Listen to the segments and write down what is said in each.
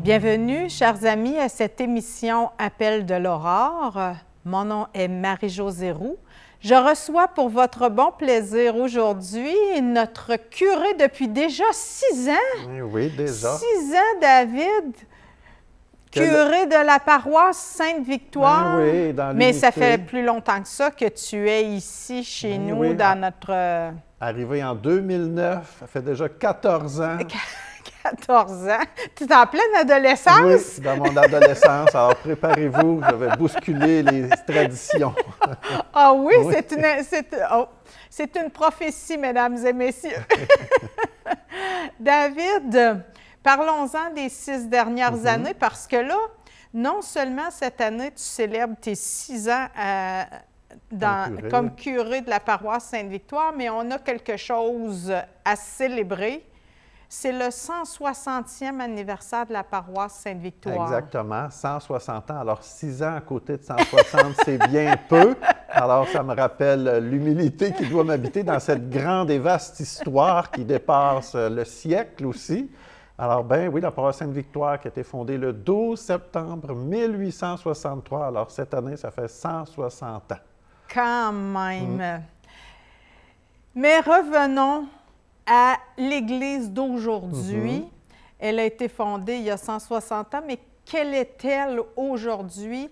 Bienvenue, chers amis, à cette émission Appel de l'Aurore. Mon nom est Marie-Josée Roux. Je reçois pour votre bon plaisir aujourd'hui notre curé depuis déjà 6 ans. Oui, déjà. 6 ans, David, curé de la paroisse Sainte-Victoire. Oui, dans mais ça l'unité. fait plus longtemps que ça que tu es ici chez nous, oui. dans notre... Arrivé en 2009, ça fait déjà 14 ans. 14 ans. Tu es en pleine adolescence? Oui, dans mon adolescence. Alors préparez-vous, je vais bousculer les traditions. Ah oui, Oui. c'est une prophétie, mesdames et messieurs. David, parlons-en des 6 dernières années, parce que là, non seulement cette année, tu célèbres tes 6 ans comme curé de la paroisse Sainte-Victoire, mais on a quelque chose à célébrer. C'est le 160e anniversaire de la paroisse Sainte-Victoire. Exactement, 160 ans. Alors 6 ans à côté de 160, c'est bien peu. Alors ça me rappelle l'humilité qui doit m'habiter dans cette grande et vaste histoire qui dépasse le siècle aussi. Alors, ben oui, la paroisse Sainte-Victoire qui a été fondée le 12 septembre 1863. Alors, cette année, ça fait 160 ans. Quand même. Mais revenons à l'Église d'aujourd'hui. Elle a été fondée il y a 160 ans, mais quelle est-elle aujourd'hui?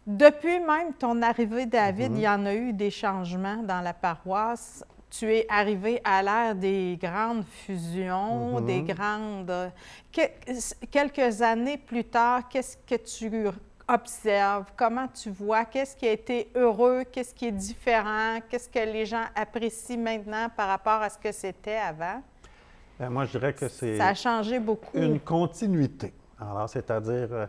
Depuis même ton arrivée, David, il y en a eu des changements dans la paroisse. Tu es arrivé à l'ère des grandes fusions, des grandes... Quelques années plus tard, qu'est-ce que tu observes? Comment tu vois? Qu'est-ce qui a été heureux? Qu'est-ce qui est différent? Qu'est-ce que les gens apprécient maintenant par rapport à ce que c'était avant? Bien, moi, je dirais que c'est... Ça a changé beaucoup. Une continuité. Alors, c'est-à-dire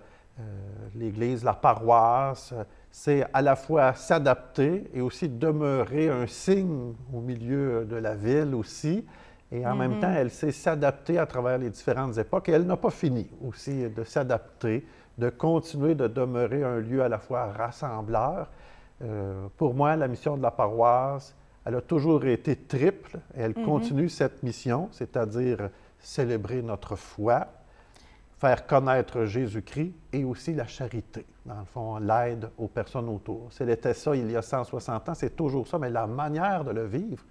l'Église, la paroisse, c'est à la fois s'adapter et aussi demeurer un signe au milieu de la ville aussi. Et en même temps, elle sait s'adapter à travers les différentes époques. Et elle n'a pas fini aussi de s'adapter, de continuer de demeurer un lieu à la fois rassembleur. Pour moi, la mission de la paroisse, elle a toujours été triple et elle continue cette mission, c'est-à-dire célébrer notre foi, faire connaître Jésus-Christ et aussi la charité, dans le fond, l'aide aux personnes autour. C'était ça il y a 160 ans, c'est toujours ça, mais la manière de le vivre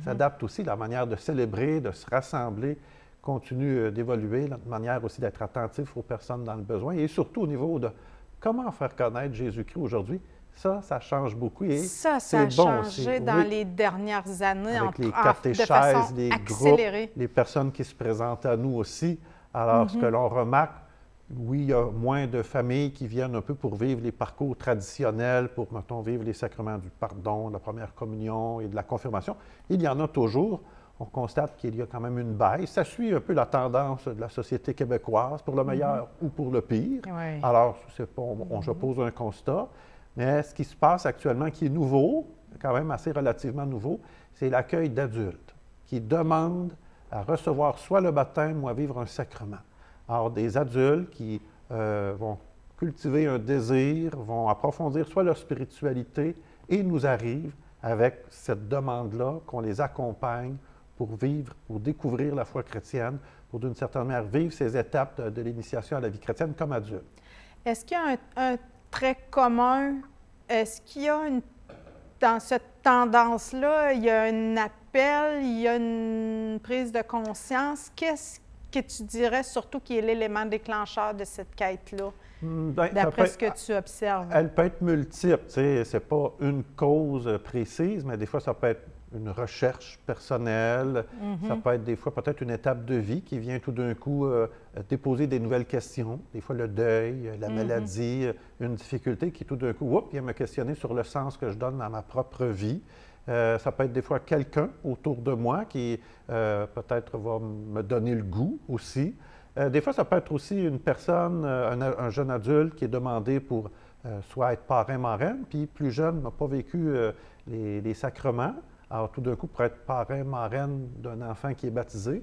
s'adapte aussi, la manière de célébrer, de se rassembler, continue d'évoluer, notre manière aussi d'être attentif aux personnes dans le besoin et surtout au niveau de comment faire connaître Jésus-Christ aujourd'hui. Ça change beaucoup. Et ça a bon changé aussi. dans Oui. les dernières années, Avec les de catéchèses, façon les accélérée. groupes, les personnes qui se présentent à nous aussi. Alors, ce que l'on remarque, oui, il y a moins de familles qui viennent un peu pour vivre les parcours traditionnels, pour, mettons, vivre les sacrements du pardon, de la première communion et de la confirmation. Il y en a toujours. On constate qu'il y a quand même une baisse. Ça suit un peu la tendance de la société québécoise, pour le meilleur ou pour le pire. Oui. Alors, je pose un constat. Mais ce qui se passe actuellement, qui est nouveau, quand même assez relativement nouveau, c'est l'accueil d'adultes qui demandent à recevoir soit le baptême ou à vivre un sacrement. Alors, des adultes qui vont cultiver un désir, vont approfondir soit leur spiritualité et nous arrivent avec cette demande-là qu'on les accompagne pour vivre, pour découvrir la foi chrétienne, pour d'une certaine manière vivre ces étapes de l'initiation à la vie chrétienne comme adulte. Est-ce qu'il y a un trait commun? Est-ce qu'il y a dans cette tendance-là, il y a un appel, il y a une prise de conscience? Qu'est-ce que tu dirais surtout qui est l'élément déclencheur de cette quête-là, d'après ce que tu observes? Elle peut être multiple, tu sais, c'est pas une cause précise, mais des fois, ça peut être une recherche personnelle, ça peut être des fois peut-être une étape de vie qui vient tout d'un coup déposer des nouvelles questions, des fois le deuil, la maladie, une difficulté qui tout d'un coup, vient me questionner sur le sens que je donne à ma propre vie. Ça peut être des fois quelqu'un autour de moi qui peut-être va me donner le goût aussi. Des fois, ça peut être aussi une personne, un jeune adulte qui est demandé pour soit être parrain, marraine, puis plus jeune n'a pas vécu les sacrements. Alors, tout d'un coup, pour être parrain, marraine d'un enfant qui est baptisé,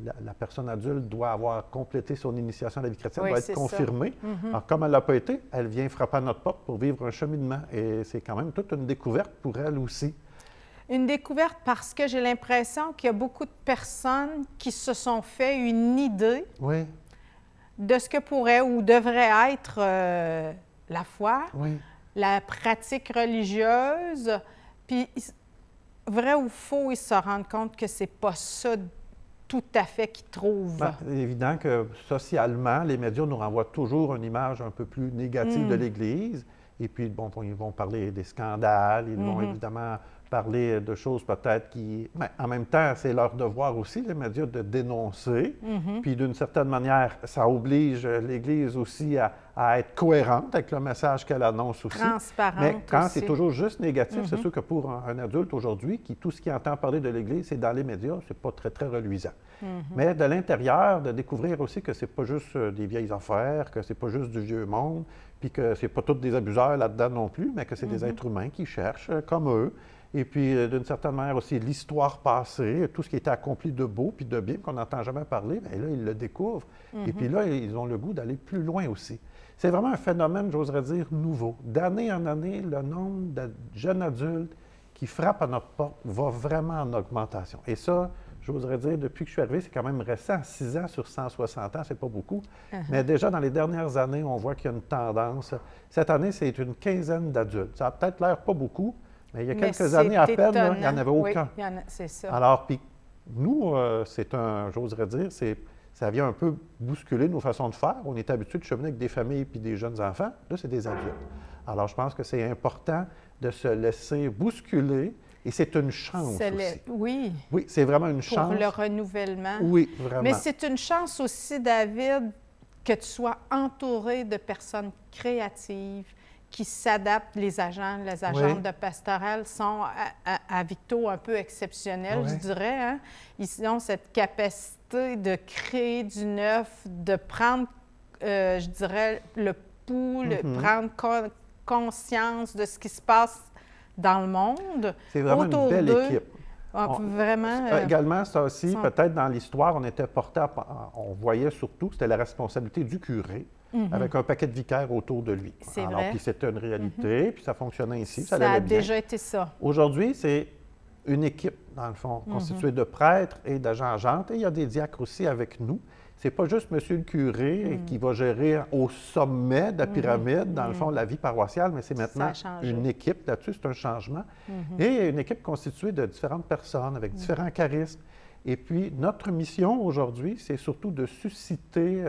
la personne adulte doit avoir complété son initiation à la vie chrétienne, doit être confirmée. Alors, comme elle ne l'a pas été, elle vient frapper à notre porte pour vivre un cheminement. Et c'est quand même toute une découverte pour elle aussi. Une découverte parce que j'ai l'impression qu'il y a beaucoup de personnes qui se sont fait une idée de ce que pourrait ou devrait être la foi, Oui. la pratique religieuse, puis vrai ou faux, ils se rendent compte que c'est pas ça tout à fait qu'ils trouvent. Ben, c'est évident que socialement, les médias nous renvoient toujours une image un peu plus négative de l'Église. Et puis, bon, ils vont parler des scandales, ils vont évidemment parler de choses peut-être qui... Mais en même temps, c'est leur devoir aussi, les médias, de dénoncer. Puis d'une certaine manière, ça oblige l'Église aussi à être cohérente avec le message qu'elle annonce aussi. Transparente Mais quand aussi. c'est toujours juste négatif, c'est sûr que pour un adulte aujourd'hui, qui tout ce qui entend parler de l'Église, c'est dans les médias, c'est pas très, très reluisant. Mais de l'intérieur, de découvrir aussi que c'est pas juste des vieilles affaires, que c'est pas juste du vieux monde, puis que c'est pas tous des abuseurs là-dedans non plus, mais que c'est des êtres humains qui cherchent comme eux. Et puis, d'une certaine manière aussi, l'histoire passée, tout ce qui était accompli de beau puis de bien, qu'on n'entend jamais parler, bien là, ils le découvrent. Et puis là, ils ont le goût d'aller plus loin aussi. C'est vraiment un phénomène, j'oserais dire, nouveau. D'année en année, le nombre de jeunes adultes qui frappent à notre porte va vraiment en augmentation. Et ça, j'oserais dire, depuis que je suis arrivé, c'est quand même récent. 6 ans sur 160 ans, c'est pas beaucoup. Mais déjà, dans les dernières années, on voit qu'il y a une tendance. Cette année, c'est une quinzaine d'adultes. Ça a peut-être l'air pas beaucoup, mais il y a quelques années à peine, là, il n'y en avait aucun. Oui, c'est ça. Alors, puis nous, c'est j'oserais dire, ça vient un peu bousculer nos façons de faire. On est habitué de cheminer avec des familles puis des jeunes enfants. Là, c'est des adultes. Alors, je pense que c'est important de se laisser bousculer. Et c'est une chance aussi. Oui. Oui, c'est vraiment une chance. Pour le renouvellement. Oui, vraiment. Mais c'est une chance aussi, David, que tu sois entouré de personnes créatives qui s'adaptent. Les agentes de pastoral sont, à Victo, un peu exceptionnels, je dirais. Hein? Ils ont cette capacité de créer du neuf, de prendre, je dirais, le pouls, prendre conscience de ce qui se passe dans le monde. C'est vraiment une belle équipe. Vraiment. Également, ça aussi, peut-être dans l'histoire, on était porté on voyait surtout que c'était la responsabilité du curé, avec un paquet de vicaires autour de lui. C'est vrai. Puis c'était une réalité, puis ça fonctionnait ici, ça a allait bien. déjà été ça. Aujourd'hui, c'est une équipe, dans le fond, constituée de prêtres et d'agents-agentes, et il y a des diacres aussi avec nous. C'est pas juste monsieur le curé qui va gérer au sommet de la pyramide, dans le fond, la vie paroissiale, mais c'est maintenant une équipe. Là-dessus, c'est un changement. Et une équipe constituée de différentes personnes avec différents charismes. Et puis, notre mission aujourd'hui, c'est surtout de susciter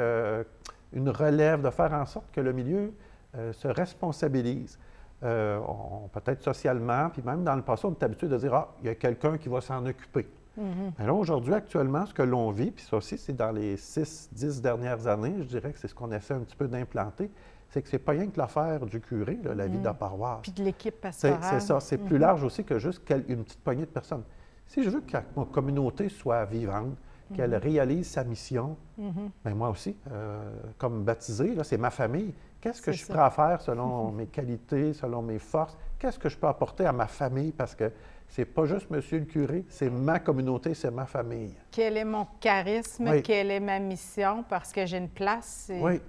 une relève, de faire en sorte que le milieu se responsabilise. Peut-être socialement, puis même dans le passé, on est habitué de dire « Ah, il y a quelqu'un qui va s'en occuper ». Alors aujourd'hui, actuellement, ce que l'on vit, puis ça aussi, c'est dans les 6-10 dernières années, je dirais que c'est ce qu'on essaie un petit peu d'implanter, c'est que c'est pas rien que l'affaire du curé, là, la vie de la paroisse. Puis de l'équipe pastorale. C'est ça, c'est plus large aussi que juste une petite poignée de personnes. Si je veux que ma communauté soit vivante, qu'elle réalise sa mission, bien moi aussi, comme baptisé, c'est ma famille. Qu'est-ce que je suis prêt à faire selon mes qualités, selon mes forces? Qu'est-ce que je peux apporter à ma famille? Parce que c'est pas juste monsieur le curé, c'est ma communauté, c'est ma famille. Quel est mon charisme? Quelle est ma mission? Parce que j'ai une place. Oui.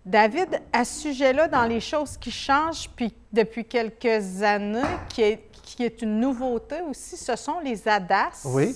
David, à ce sujet-là, dans les choses qui changent puis depuis quelques années, qui est une nouveauté aussi, ce sont les ADAS. Oui.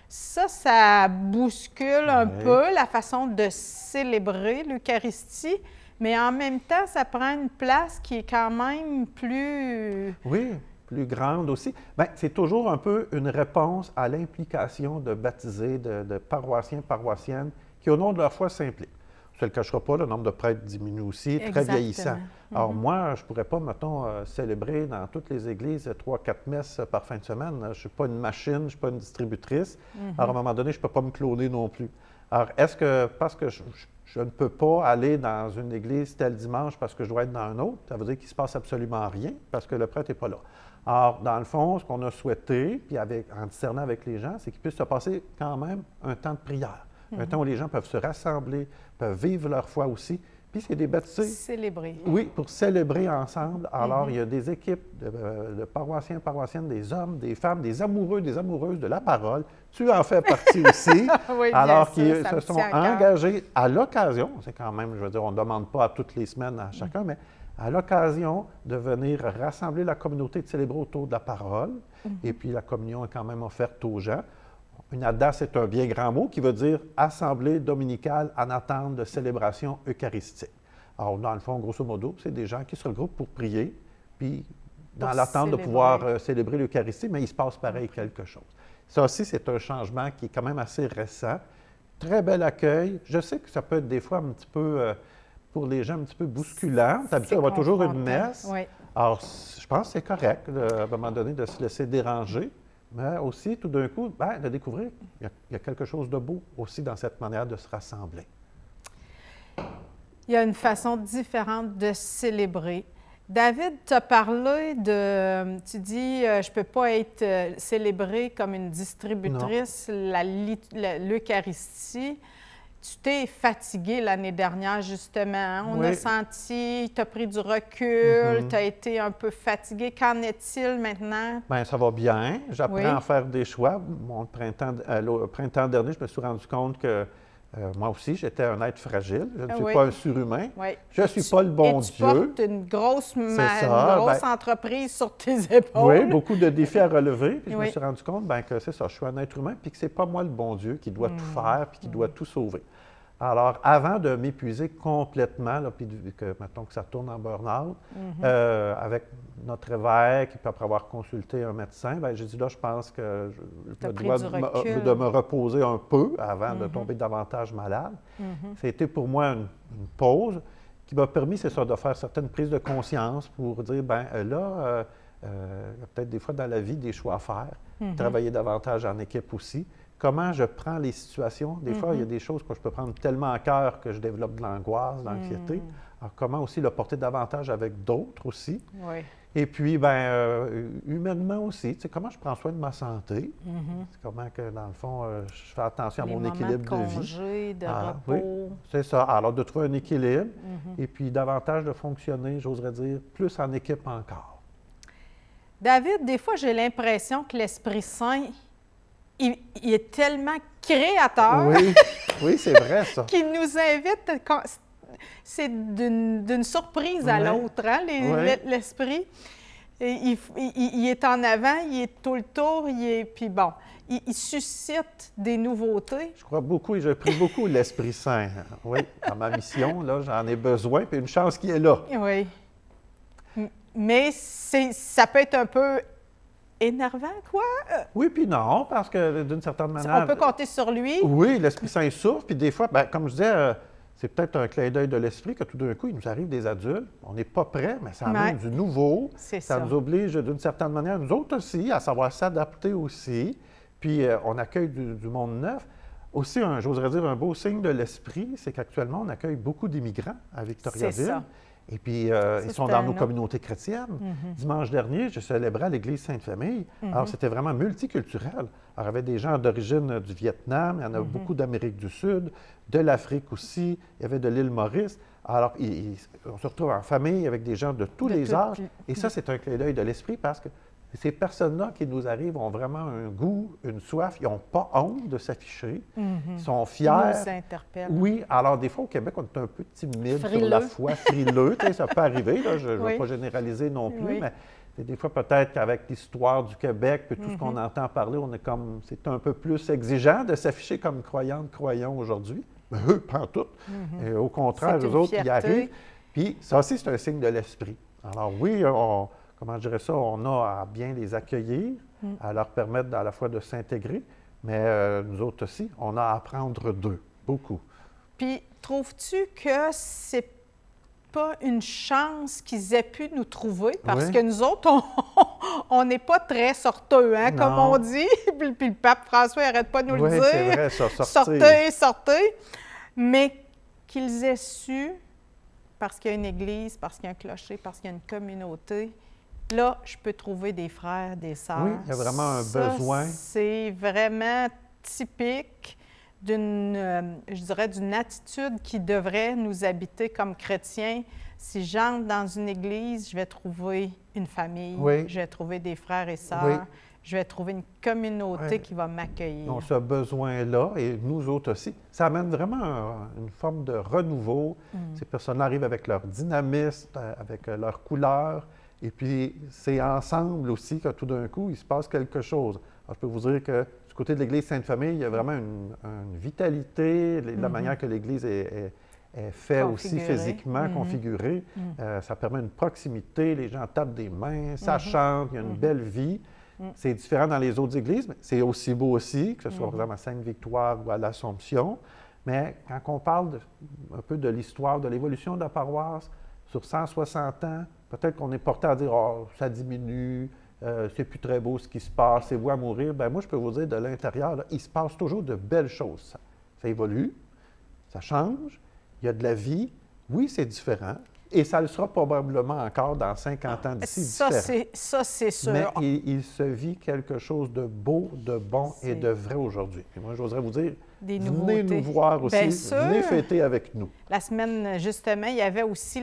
Ça bouscule un peu la façon de célébrer l'Eucharistie, mais en même temps, ça prend une place qui est quand même plus... Oui, plus grande aussi. Bien, c'est toujours un peu une réponse à l'implication de baptisés, de paroissiens, paroissiennes, qui, au nom de leur foi, s'impliquent. Je ne le cachera pas, le nombre de prêtres diminue aussi, très vieillissant. Alors moi, je ne pourrais pas, mettons, célébrer dans toutes les églises 3-4 messes par fin de semaine. Je ne suis pas une machine, je ne suis pas une distributrice. Alors à un moment donné, je ne peux pas me cloner non plus. Alors est-ce que, parce que je ne peux pas aller dans une église tel dimanche parce que je dois être dans un autre, ça veut dire qu'il ne se passe absolument rien parce que le prêtre n'est pas là. Alors, dans le fond, ce qu'on a souhaité, puis en discernant avec les gens, c'est qu'il puisse se passer quand même un temps de prière. Un temps où les gens peuvent se rassembler, peuvent vivre leur foi aussi. Puis c'est des baptisés. Célébrer. Oui, pour célébrer ensemble. Alors, il y a des équipes de paroissiens, paroissiennes, des hommes, des femmes, des amoureux, des amoureuses de la parole. Tu en fais partie aussi. Oui, alors qu'ils se sont engagés à l'occasion, c'est quand même, je veux dire, on ne demande pas à toutes les semaines à chacun, mais à l'occasion de venir rassembler la communauté, de célébrer autour de la parole. Et puis la communion est quand même offerte aux gens. Une adda, c'est un bien grand mot qui veut dire assemblée dominicale en attente de célébration eucharistique. Alors, dans le fond, grosso modo, c'est des gens qui se regroupent pour prier, puis dans l'attente de pouvoir célébrer l'Eucharistie, mais il se passe pareil quelque chose. Ça aussi, c'est un changement qui est quand même assez récent. Très bel accueil. Je sais que ça peut être des fois un petit peu, pour les gens, un petit peu bousculant. D'habitude, on va toujours une messe. Oui. Alors, je pense que c'est correct, à un moment donné, de se laisser déranger. Mais aussi, tout d'un coup, de découvrir qu'il y a quelque chose de beau aussi dans cette manière de se rassembler. Il y a une façon différente de célébrer. David, tu as parlé de... Tu dis, je ne peux pas être célébrée comme une distributrice, l'Eucharistie. Tu t'es fatigué l'année dernière, justement. Hein? On a senti, tu as pris du recul, tu as été un peu fatigué. Qu'en est-il maintenant? Bien, ça va bien. J'apprends à faire des choix. Le printemps dernier, je me suis rendu compte que moi aussi, j'étais un être fragile. Je ne suis pas un surhumain. Je ne suis pas le bon Dieu. Tu portes une grosse entreprise sur tes épaules. Oui, beaucoup de défis à relever. Puis je me suis rendu compte que c'est ça, je suis un être humain, puis que ce n'est pas moi le bon Dieu qui doit tout faire, puis qui doit tout sauver. Alors, avant de m'épuiser complètement, puis mettons que ça tourne en burn-out, avec notre évêque, puis après avoir consulté un médecin, j'ai dit là, je pense que je me dois de me reposer un peu avant de tomber davantage malade. C'était pour moi une pause qui m'a permis, c'est ça, de faire certaines prises de conscience pour dire, il y a peut-être des fois dans la vie des choix à faire, travailler davantage en équipe aussi. Comment je prends les situations. Des fois, il y a des choses que je peux prendre tellement à cœur que je développe de l'angoisse, de l'anxiété. Alors, comment aussi le porter davantage avec d'autres aussi. Et puis, humainement aussi, tu sais, comment je prends soin de ma santé. Comment que, dans le fond, je fais attention à mon équilibre de vie. De repos. Oui, c'est ça. Alors, de trouver un équilibre et puis davantage de fonctionner, j'oserais dire, plus en équipe encore. David, des fois, j'ai l'impression que l'Esprit Saint... Il est tellement créateur. Oui, c'est vrai, ça. Qu'il nous invite. C'est d'une surprise à l'autre, hein, l'esprit. Il est en avant, il est tout le tour, puis bon, il suscite des nouveautés. Je crois beaucoup et je prie beaucoup l'Esprit Saint. Oui, dans ma mission, là, j'en ai besoin, puis une chance qu'il est là. Oui. Mais ça peut être un peu énervant, quoi? Oui, puis non, parce que d'une certaine manière... On peut compter sur lui. Oui, l'Esprit Saint souffle, puis des fois, comme je disais, c'est peut-être un clin d'œil de l'Esprit que tout d'un coup, il nous arrive des adultes, on n'est pas prêts, mais ça amène du nouveau. Ça nous oblige d'une certaine manière, nous autres aussi, à savoir s'adapter aussi, puis on accueille du monde neuf. Aussi, j'oserais dire, un beau signe de l'Esprit, c'est qu'actuellement, on accueille beaucoup d'immigrants à Victoriaville. C'est ça. Et puis, ils sont dans nos communautés chrétiennes. Dimanche dernier, je célébrais à l'Église Sainte-Famille. Alors, c'était vraiment multiculturel. Alors, il y avait des gens d'origine du Vietnam, il y en a beaucoup d'Amérique du Sud, de l'Afrique aussi, il y avait de l'île Maurice. Alors, on se retrouve en famille avec des gens de tous les âges. Et ça, c'est un clin d'œil de l'Esprit parce que ces personnes-là qui nous arrivent ont vraiment un goût, une soif. Ils n'ont pas honte de s'afficher. Ils sont fiers. Ils nous interpellent. Oui. Alors, des fois, au Québec, on est un peu timide sur la foi, frileux. Ça peut arriver. Là, je ne veux pas généraliser non plus, mais des fois, peut-être qu'avec l'histoire du Québec et tout ce qu'on entend parler, c'est un peu plus exigeant de s'afficher comme croyants aujourd'hui. Mais eux, pas tout. Au contraire, eux autres, ils arrivent. Puis ça aussi, c'est un signe de l'Esprit. Alors oui, comment je dirais ça, on a à bien les accueillir, à leur permettre à la fois de s'intégrer, mais nous autres aussi, on a à apprendre d'eux, beaucoup. Puis, trouves-tu que c'est pas une chance qu'ils aient pu nous trouver? Parce que nous autres, on n'est pas très sorteux, hein, comme on dit. Puis le pape François n'arrête pas de nous le dire. Oui, c'est vrai, ça, sortez. Mais qu'ils aient su, parce qu'il y a une église, parce qu'il y a un clocher, parce qu'il y a une communauté, là, je peux trouver des frères, des sœurs. Oui, il y a vraiment un besoin. C'est vraiment typique d'une attitude qui devrait nous habiter comme chrétiens. Si j'entre dans une église, je vais trouver une famille, je vais trouver des frères et sœurs, je vais trouver une communauté qui va m'accueillir. Donc, ce besoin-là, et nous autres aussi, ça amène vraiment une forme de renouveau. Ces personnes arrivent avec leur dynamisme, avec leur couleur, et puis c'est ensemble aussi que tout d'un coup, il se passe quelque chose. Alors, je peux vous dire que du côté de l'Église Sainte-Famille, il y a vraiment une vitalité, la manière que l'Église est faite aussi physiquement, configurée. Ça permet une proximité, les gens tapent des mains, ça chante, il y a une belle vie. C'est différent dans les autres églises, mais c'est aussi beau aussi, que ce soit par exemple à Sainte-Victoire ou à l'Assomption. Mais quand on parle un peu de l'histoire, de l'évolution de la paroisse, sur 160 ans, peut-être qu'on est porté à dire « oh, ça diminue, c'est plus très beau ce qui se passe, c'est vous à mourir ». Bien, moi, je peux vous dire, de l'intérieur, là, il se passe toujours de belles choses. Ça évolue, ça change, il y a de la vie. Oui, c'est différent. Et ça le sera probablement encore dans 50 ans d'ici différent. Ça, c'est sûr. Mais il se vit quelque chose de beau, de bon et de vrai aujourd'hui. Et moi, j'oserais vous dire, venez nous voir aussi, venez fêter avec nous. La semaine, justement, il y avait aussi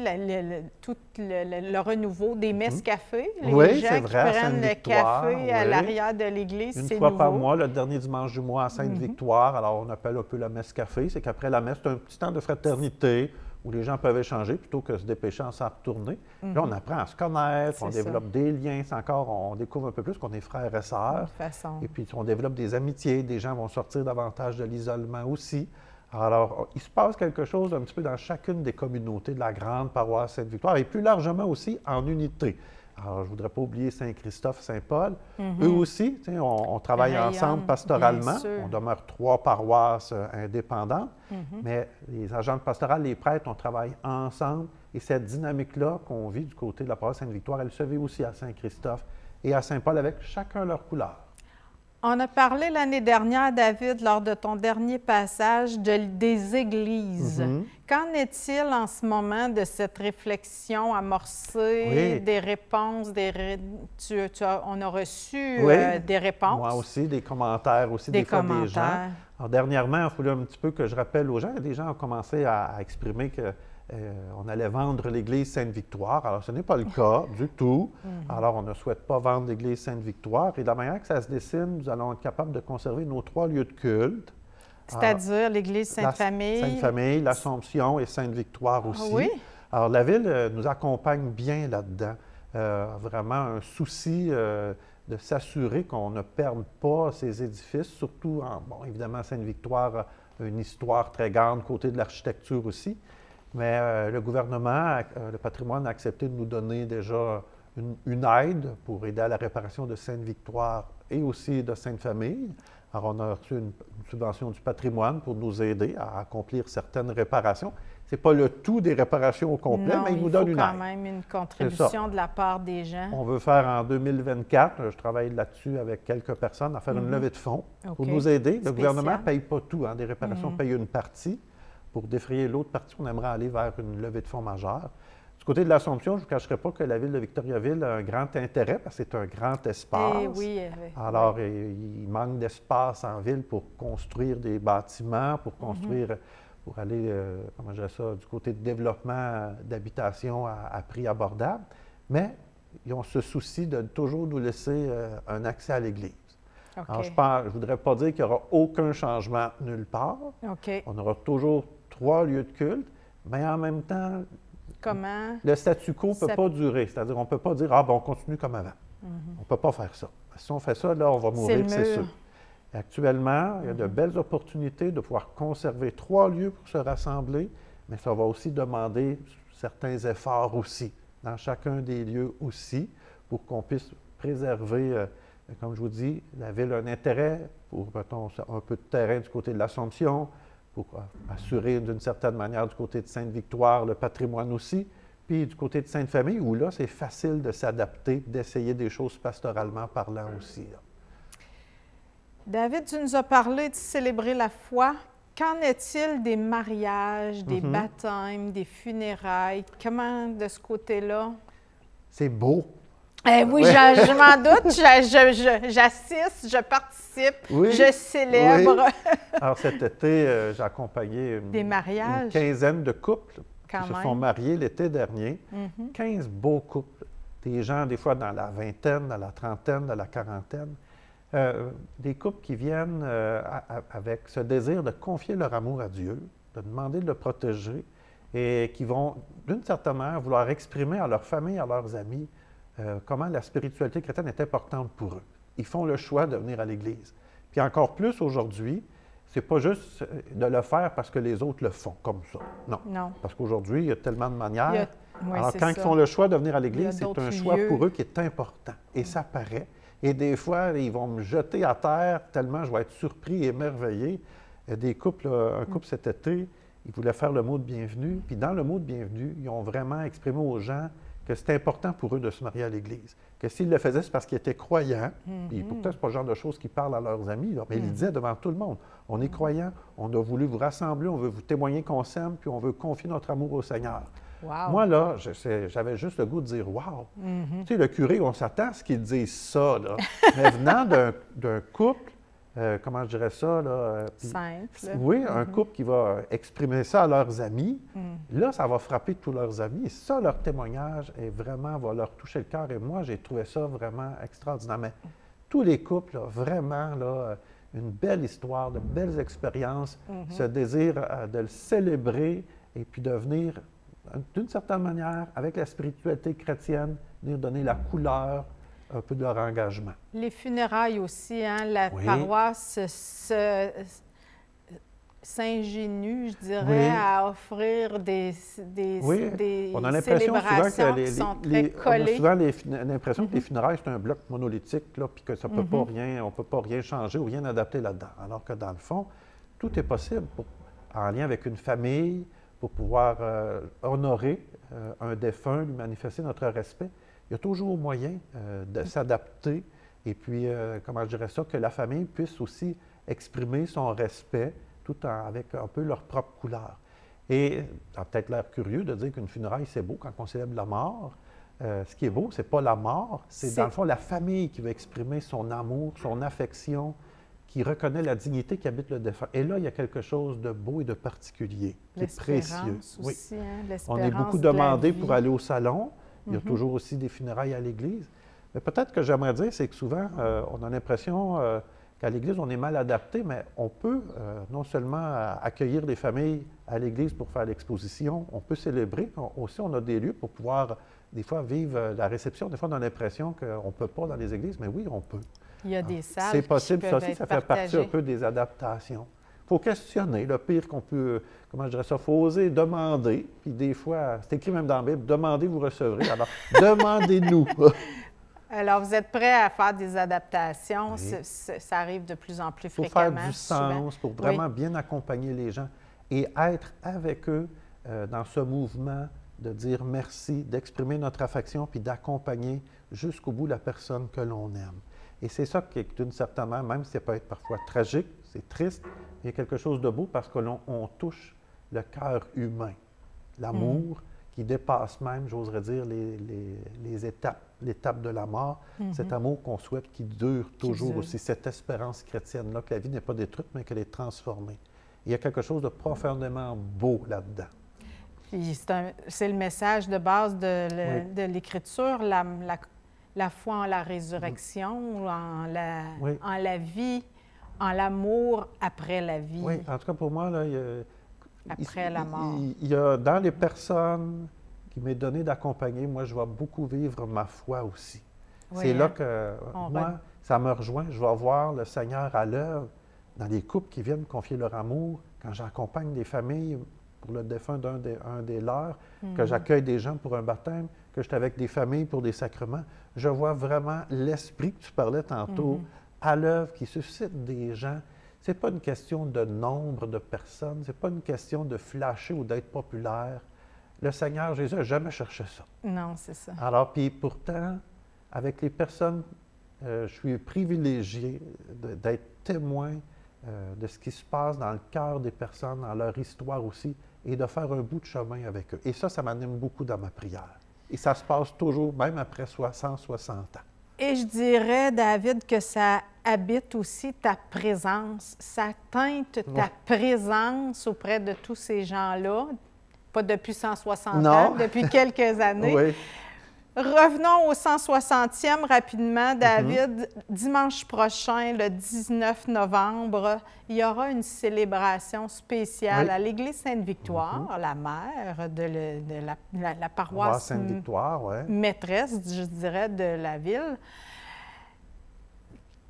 tout le renouveau des messes-cafés. Les gens qui prennent le café à l'arrière de l'église, c'est nouveau. Une fois par mois, le dernier dimanche du mois à Sainte-Victoire. Alors, on appelle un peu la messe-café. C'est qu'après la messe, c'est un petit temps de fraternité où les gens peuvent échanger plutôt que se dépêcher à s'en retourner. Là, on apprend à se connaître, on développe des liens. C'est encore, on découvre un peu plus qu'on est frères et sœurs. Et puis, on développe des amitiés. Des gens vont sortir davantage de l'isolement aussi. Alors, il se passe quelque chose un petit peu dans chacune des communautés de la grande paroisse Sainte-Victoire et plus largement aussi en unité. Alors, je ne voudrais pas oublier Saint-Christophe, Saint-Paul. Eux aussi, on travaille ensemble pastoralement. On demeure 3 paroisses indépendantes, mais les agents pastorales, les prêtres, on travaille ensemble. Et cette dynamique-là qu'on vit du côté de la paroisse Sainte-Victoire, elle se vit aussi à Saint-Christophe et à Saint-Paul avec chacun leur couleur. On a parlé l'année dernière, David, lors de ton dernier passage, des églises. Qu'en est-il en ce moment de cette réflexion amorcée, des réponses? On a reçu des réponses. Moi aussi, des commentaires aussi, des fois des gens. Alors, dernièrement, il faut un petit peu que je rappelle aux gens, des gens ont commencé à exprimer que on allait vendre l'église Sainte-Victoire. Alors, ce n'est pas le cas du tout. Alors, on ne souhaite pas vendre l'église Sainte-Victoire. Et de la manière que ça se dessine, nous allons être capables de conserver nos 3 lieux de culte. C'est-à-dire l'église Sainte-Famille. Sainte-Famille, l'Assomption et Sainte-Victoire aussi. Alors, la Ville nous accompagne bien là-dedans. Vraiment un souci de s'assurer qu'on ne perde pas ces édifices, surtout, évidemment, Sainte-Victoire a une histoire très grande côté de l'architecture aussi. Mais le gouvernement, le patrimoine a accepté de nous donner déjà une aide pour aider à la réparation de Sainte-Victoire et aussi de Sainte-Famille. Alors, on a reçu une subvention du patrimoine pour nous aider à accomplir certaines réparations. Ce n'est pas le tout des réparations au complet, mais il nous donne une aide. Il faut quand même une contribution de la part des gens. On veut faire en 2024, je travaille là-dessus avec quelques personnes, à faire une levée de fonds pour nous aider. Le gouvernement ne paye pas tout, des réparations paye une partie. Pour défrayer l'autre partie, on aimerait aller vers une levée de fonds majeure. Du côté de l'Assomption, je ne vous cacherai pas que la ville de Victoriaville a un grand intérêt parce que c'est un grand espace. Alors, il manque d'espace en ville pour construire des bâtiments, pour construire, pour aller, comment je dirais ça, du côté de développement d'habitation à prix abordable. Mais ils ont ce souci de toujours nous laisser un accès à l'Église. Alors, je ne voudrais pas dire qu'il n'y aura aucun changement nulle part. On aura toujours 3 lieux de culte, mais en même temps, le statu quo ne peut pas durer. C'est-à-dire qu'on ne peut pas dire « Ah, ben on continue comme avant ». On ne peut pas faire ça. Si on fait ça, là, on va mourir, c'est sûr. Et actuellement, il y a de belles opportunités de pouvoir conserver 3 lieux pour se rassembler, mais ça va aussi demander certains efforts aussi, dans chacun des lieux aussi, pour qu'on puisse préserver, comme je vous dis, la ville a un intérêt pour, mettons, un peu de terrain du côté de l'Assomption, pour assurer d'une certaine manière du côté de Sainte-Victoire le patrimoine aussi, puis du côté de Sainte-Famille, où là, c'est facile de s'adapter, d'essayer des choses pastoralement parlant aussi. Là. David, tu nous as parlé de célébrer la foi. Qu'en est-il des mariages, des baptêmes, des funérailles? Comment de ce côté-là? C'est beau. Oui, je m'en doute. J'assiste, je participe, je célèbre. Alors, cet été, j'ai accompagné une quinzaine de couples qui se sont mariés l'été dernier. 15 beaux couples. Des gens, des fois, dans la vingtaine, dans la trentaine, dans la quarantaine. Des couples qui viennent avec ce désir de confier leur amour à Dieu, de demander de le protéger et qui vont, d'une certaine manière, vouloir exprimer à leur famille, à leurs amis, comment la spiritualité chrétienne est importante pour eux. Ils font le choix de venir à l'Église. Puis encore plus aujourd'hui, c'est pas juste de le faire parce que les autres le font comme ça. Non. Non. Parce qu'aujourd'hui, il y a tellement de manières. Oui, Alors, c'est quand ça. ils font le choix de venir à Il y l'Église, a c'est d'autres un choix lieux. pour eux qui est important. Et ça paraît. Et des fois, ils vont me jeter à terre tellement je vais être surpris et émerveillé. Il y a des couples, un couple cet été, ils voulaient faire le mot de bienvenue. Puis dans le mot de bienvenue, ils ont vraiment exprimé aux gens que c'était important pour eux de se marier à l'Église. Que s'ils le faisaient, c'est parce qu'ils étaient croyants. Puis pourtant, ce n'est pas le genre de choses qu'ils parlent à leurs amis, là, mais ils le disaient devant tout le monde. On est croyants, on a voulu vous rassembler, on veut vous témoigner qu'on s'aime, puis on veut confier notre amour au Seigneur. Wow. Moi, là, j'avais juste le goût de dire « wow ». Tu sais, le curé, on s'attend à ce qu'il dise ça, là. Mais venant d'un couple, comment je dirais ça, là? Simple. Oui, un couple qui va exprimer ça à leurs amis, là, ça va frapper tous leurs amis. Et ça, leur témoignage va leur toucher le cœur. Et moi, j'ai trouvé ça vraiment extraordinaire. Mais tous les couples, là, vraiment, là, une belle histoire, de belles expériences, ce désir de le célébrer et puis de venir, d'une certaine manière, avec la spiritualité chrétienne, venir donner la couleur un peu de leur engagement. Les funérailles aussi, hein? La Oui. paroisse s'ingénue, je dirais, Oui. à offrir des On a l'impression souvent célébrations que qui sont très on a collées. souvent l'impression que les funérailles, c'est un bloc monolithique, là, puis que ça peut pas rien, on ne peut pas rien changer ou rien adapter là-dedans. Alors que dans le fond, tout est possible en lien avec une famille, pour pouvoir honorer un défunt, lui manifester notre respect. Il y a toujours moyen de s'adapter et puis, comment je dirais ça, que la famille puisse aussi exprimer son respect avec un peu leur propre couleur. Et ça a peut-être l'air curieux de dire qu'une funéraille, c'est beau quand on célèbre la mort. Ce qui est beau, c'est pas la mort, c'est dans le fond la famille qui va exprimer son amour, son affection, qui reconnaît la dignité qui habite le défunt. Et là, il y a quelque chose de beau et de particulier, qui est précieux. Aussi, hein, on est beaucoup demandé pour aller au salon. Il y a toujours aussi des funérailles à l'Église. Mais peut-être que j'aimerais dire, c'est que souvent, on a l'impression qu'à l'Église, on est mal adapté, mais on peut non seulement accueillir des familles à l'Église pour faire l'exposition, on peut célébrer. Aussi, on a des lieux pour pouvoir, des fois, vivre la réception. Des fois, on a l'impression qu'on ne peut pas dans les églises, mais oui, on peut. Il y a des salles c'est possible, qui ça peuvent aussi, ça être fait partie partagées. un peu des adaptations. Il faut questionner. Le pire qu'on peut, comment je dirais ça, il faut oser demander. Puis des fois, c'est écrit même dans la Bible, demandez, vous recevrez. Alors, demandez-nous. Alors, vous êtes prêts à faire des adaptations. Oui. Ça arrive de plus en plus Il faut fréquemment. faire du souvent. sens pour vraiment bien accompagner les gens et être avec eux dans ce mouvement de dire merci, d'exprimer notre affection puis d'accompagner jusqu'au bout la personne que l'on aime. Et c'est ça qui est d'une certaine manière, même si ça peut être parfois tragique, c'est triste, il y a quelque chose de beau parce que on touche le cœur humain, l'amour qui dépasse même, j'oserais dire, l'étape de la mort, cet amour qu'on souhaite qui dure toujours dure. aussi, cette espérance chrétienne-là, que la vie n'est pas détruite, mais qu'elle est transformée. Il y a quelque chose de profondément beau là-dedans. Puis c'est le message de base de l'Écriture, la foi en la résurrection, en la vie, en l'amour après la vie. Oui, en tout cas pour moi, là, Après la mort. Il y a dans les personnes qui m'est donné d'accompagner, moi, je vais beaucoup vivre ma foi aussi. Oui, c'est hein? là que moi, ça me rejoint. Je vais voir le Seigneur à l'œuvre dans les couples qui viennent confier leur amour, quand j'accompagne des familles pour le défunt d'un des leurs, que j'accueille des gens pour un baptême, que je suis avec des familles pour des sacrements. Je vois vraiment l'esprit que tu parlais tantôt à l'œuvre qui suscite des gens. Ce n'est pas une question de nombre de personnes, ce n'est pas une question de flasher ou d'être populaire. Le Seigneur Jésus n'a jamais cherché ça. Non, c'est ça. Alors, puis pourtant, avec les personnes, je suis privilégié d'être témoin de ce qui se passe dans le cœur des personnes, dans leur histoire aussi, et de faire un bout de chemin avec eux. Et ça m'anime beaucoup dans ma prière. Et ça se passe toujours, même après 160 ans. Et je dirais, David, que ça habite aussi ta présence, ça teinte ta présence auprès de tous ces gens-là, pas depuis 160 ans, depuis quelques années. Oui. Revenons au 160e rapidement, David. Dimanche prochain, le 19 novembre, il y aura une célébration spéciale à l'Église Sainte-Victoire, la mère de la paroisse Sainte-Victoire, maîtresse, je dirais, de la ville.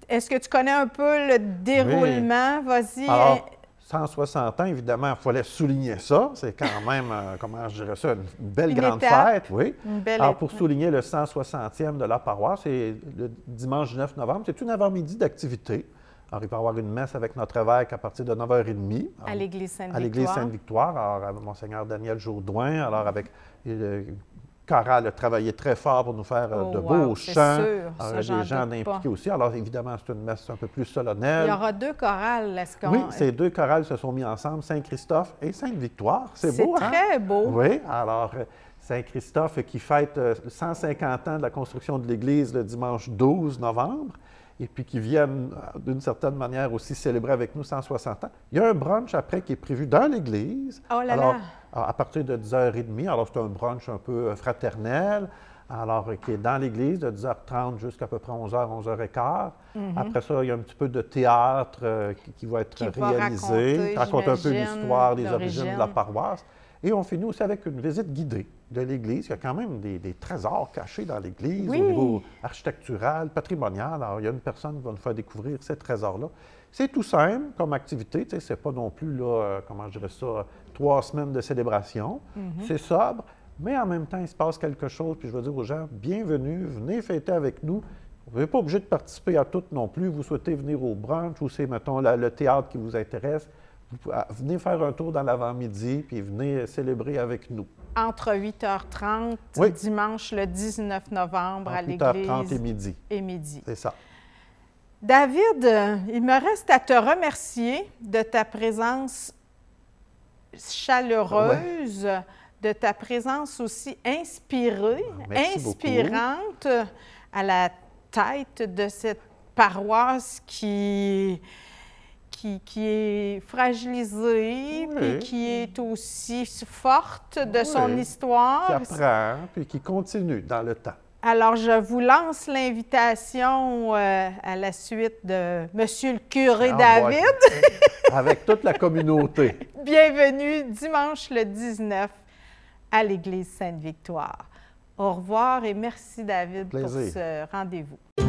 Est-ce que tu connais un peu le déroulement? Vas-y. Alors, 160 ans, évidemment, il fallait souligner ça. C'est quand même, comment je dirais ça, une belle grande fête. Oui. Alors, pour souligner le 160e de la paroisse, c'est le dimanche 9 novembre. C'est une avant-midi d'activité. Alors, il va y avoir une messe avec notre évêque à partir de 9h30. À l'Église Sainte-Victoire. À l'Église Sainte-Victoire. Alors, Monseigneur Daniel Jourdouin. Alors, avec le chorale a travaillé très fort pour nous faire de beaux chants. Sûr, des gens impliqués aussi. Alors, évidemment, c'est une messe un peu plus solennelle. Il y aura 2 chorales, est-ce qu'on... Oui, ces 2 chorales se sont mis ensemble, Saint-Christophe et Sainte-Victoire. C'est beau, hein? C'est très beau. Oui, alors Saint-Christophe qui fête 150 ans de la construction de l'Église le dimanche 12 novembre, et puis qui viennent d'une certaine manière aussi célébrer avec nous 160 ans. Il y a un brunch après qui est prévu dans l'Église. Oh là là! À partir de 10h30, alors c'est un brunch un peu fraternel, alors qui est dans l'Église de 10h30 jusqu'à peu près 11h, 11h15. Après ça, il y a un petit peu de théâtre qui va être réalisé, raconte un peu l'histoire, les origines de la paroisse. Et on finit aussi avec une visite guidée de l'Église. Il y a quand même des trésors cachés dans l'Église au niveau architectural, patrimonial. Alors, il y a une personne qui va nous faire découvrir ces trésors-là. C'est tout simple comme activité. Tu sais, c'est pas non plus, là, comment je dirais ça, 3 semaines de célébration. C'est sobre, mais en même temps, il se passe quelque chose. Puis je veux dire aux gens, bienvenue, venez fêter avec nous. Vous n'êtes pas obligé de participer à tout non plus. Vous souhaitez venir au brunch ou c'est, mettons, le théâtre qui vous intéresse. Venez faire un tour dans l'avant-midi, puis venez célébrer avec nous. Entre 8h30, dimanche le 19 novembre, à l'Église. 8h30 et midi. C'est ça. David, il me reste à te remercier de ta présence chaleureuse, de ta présence aussi inspirée, inspirante à la tête de cette paroisse qui est fragilisée, puis qui est aussi forte de son histoire. Qui apprend, puis qui continue dans le temps. Alors, je vous lance l'invitation à la suite de Monsieur le curé David. Avec toute la communauté. Bienvenue dimanche le 19 à l'Église Sainte-Victoire. Au revoir et merci David pour ce rendez-vous.